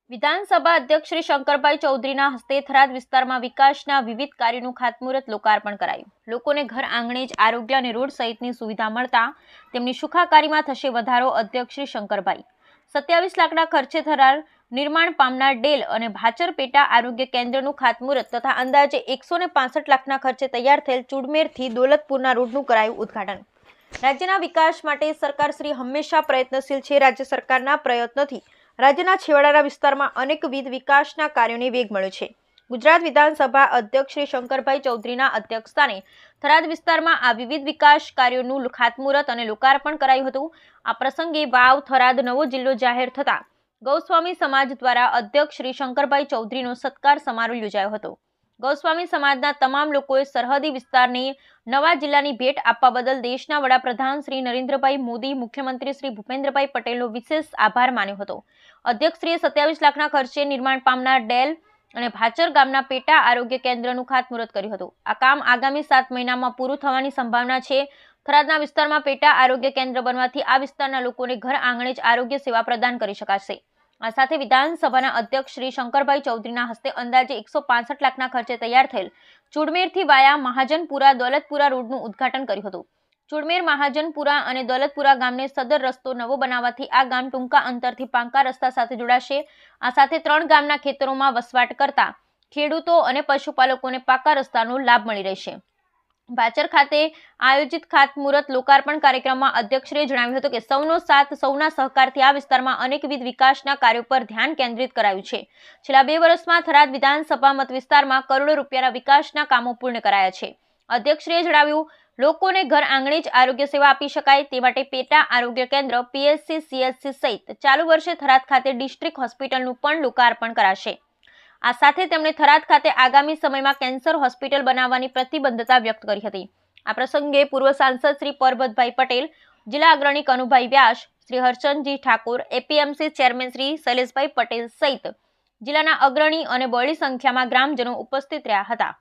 વિધાનસભા અધ્યક્ષ શ્રી શંકરભાઈ ચૌધરીના હસ્તે થરાદ વિસ્તારમાં વિકાસના વિવિધ કાર્યોનું ખાતમુહૂર્ત લોકાર્પણ કરાયું। લોકોને ઘર આંગણે જ આરોગ્ય અને રોડ સહિતની સુવિધા મળતા તેમની સુખાકારીમાં થશે વધારો। અધ્યક્ષ શ્રી શંકરભાઈ 27 લાખના ખર્ચે થરાદ નિર્માણ પામનાર ડેલ અને ભાચર પેટા આરોગ્ય કેન્દ્રનું ખાતમુહૂર્ત તથા અંદાજે 165 લાખના ખર્ચે તૈયાર થયેલ ચુડમેરથી દોલતપુરના રોડનું કરાયું ઉદ્ઘાટન। રાજ્યના વિકાસ માટે સરકાર શ્રી હંમેશા પ્રયત્નશીલ છે। રાજ્ય સરકારના પ્રયત્નોથી રાજ્યના છેવાડાના વિસ્તારમાં અનેકવિધ વિકાસના કાર્યોને વેગ મળ્યો છે। ગુજરાત વિધાનસભા અધ્યક્ષ શ્રી શંકરભાઈ ચૌધરીના અધ્યક્ષસ્થાને થરાદ વિસ્તારમાં આ વિવિધ વિકાસ કાર્યોનું ખાતમુહૂર્ત અને લોકાર્પણ કરાયું હતું। આ પ્રસંગે વાવ થરાદ નવો જિલ્લો જાહેર થતા ગૌસ્વામી સમાજ દ્વારા અધ્યક્ષ શ્રી શંકરભાઈ ચૌધરીનો સત્કાર સમારોહ યોજાયો હતો। ગૌસ્વામી સમાજના તમામ લોકોએ સરહદી વિસ્તારને નવા જિલ્લાની ભેટ આપવા બદલ દેશના વડાપ્રધાન શ્રી નરેન્દ્રભાઈ મોદી, મુખ્યમંત્રી શ્રી ભૂપેન્દ્રભાઈ પટેલનો વિશેષ આભાર માન્યો હતો। અધ્યક્ષશ્રીએ 27 લાખના ખર્ચે નિર્માણ પામનાર ડેલ અને ભાચર ગામના પેટા આરોગ્ય કેન્દ્રનું ખાતમુહૂર્ત કર્યું હતું। આ કામ આગામી 7 મહિનામાં પૂરું થવાની સંભાવના છે। થરાદના વિસ્તારમાં પેટા આરોગ્ય કેન્દ્ર બનવાથી આ વિસ્તારના લોકોને ઘર આંગણે જ આરોગ્ય સેવા પ્રદાન કરી શકાશે। આ સાથે વિધાનસભાના અધ્યક્ષ શ્રી શંકરભાઈ ચૌધરીના હસ્તે અંદાજે 165 લાખના ખર્ચે તૈયાર થયેલ ચુડમેરથી વાયા મહાજનપુરા દોલતપુરા રોડનું ઉદ્ઘાટન કર્યું હતું। ચુડમેર, મહાજનપુરા અને દોલતપુરા ગામને સદર રસ્તો નવો બનાવવાથી આ ગામ ટૂંકા અંતરથી પાંકા રસ્તા સાથે જોડાશે। આ સાથે 3 ગામના ખેતરોમાં વસવાટ કરતા ખેડૂતો અને પશુપાલકોને પાકા રસ્તાનો લાભ મળી રહેશે। ભાચર ખાતે આયોજિત ખાતમુહૂર્ત લોકાર્પણ કાર્યક્રમમાં અધ્યક્ષશ્રીએ જણાવ્યું હતું કે સૌનો સાથ, સૌના સહકારથી આ વિસ્તારમાં અનેકવિધ વિકાસના કાર્યો પર ધ્યાન કેન્દ્રિત કરાયું છે। છેલ્લા 2 વર્ષમાં થરાદ વિધાનસભા મત વિસ્તારમાં કરોડો રૂપિયાના વિકાસના કામો પૂર્ણ કરાયા છે। અધ્યક્ષશ્રીએ જણાવ્યું, લોકોને ઘર આંગણે જ આરોગ્ય સેવા આપી શકાય તે માટે પેટા આરોગ્ય કેન્દ્ર, પીએચસી, સીએચસી સહિત ચાલુ વર્ષે થરાદ ખાતે ડિસ્ટ્રિક્ટ હોસ્પિટલનું પણ લોકાર્પણ કરાશે। આ સાથે તેમણે થરાદ ખાતે આગામી સમયમાં કેન્સર હોસ્પિટલ બનાવવાની પ્રતિબદ્ધતા વ્યક્ત કરી હતી। આ પ્રસંગે પૂર્વ સાંસદ શ્રી પરબતભાઈ પટેલ, જિલ્લા અગ્રણી કનુભાઈ વ્યાસ, શ્રી હરચંદજી ઠાકોર, એપીએમસી ચેરમેન શ્રી શૈલેષભાઈ પટેલ સહિત જિલ્લાના અગ્રણી અને બહોળી સંખ્યામાં ગ્રામજનો ઉપસ્થિત રહ્યા હતા।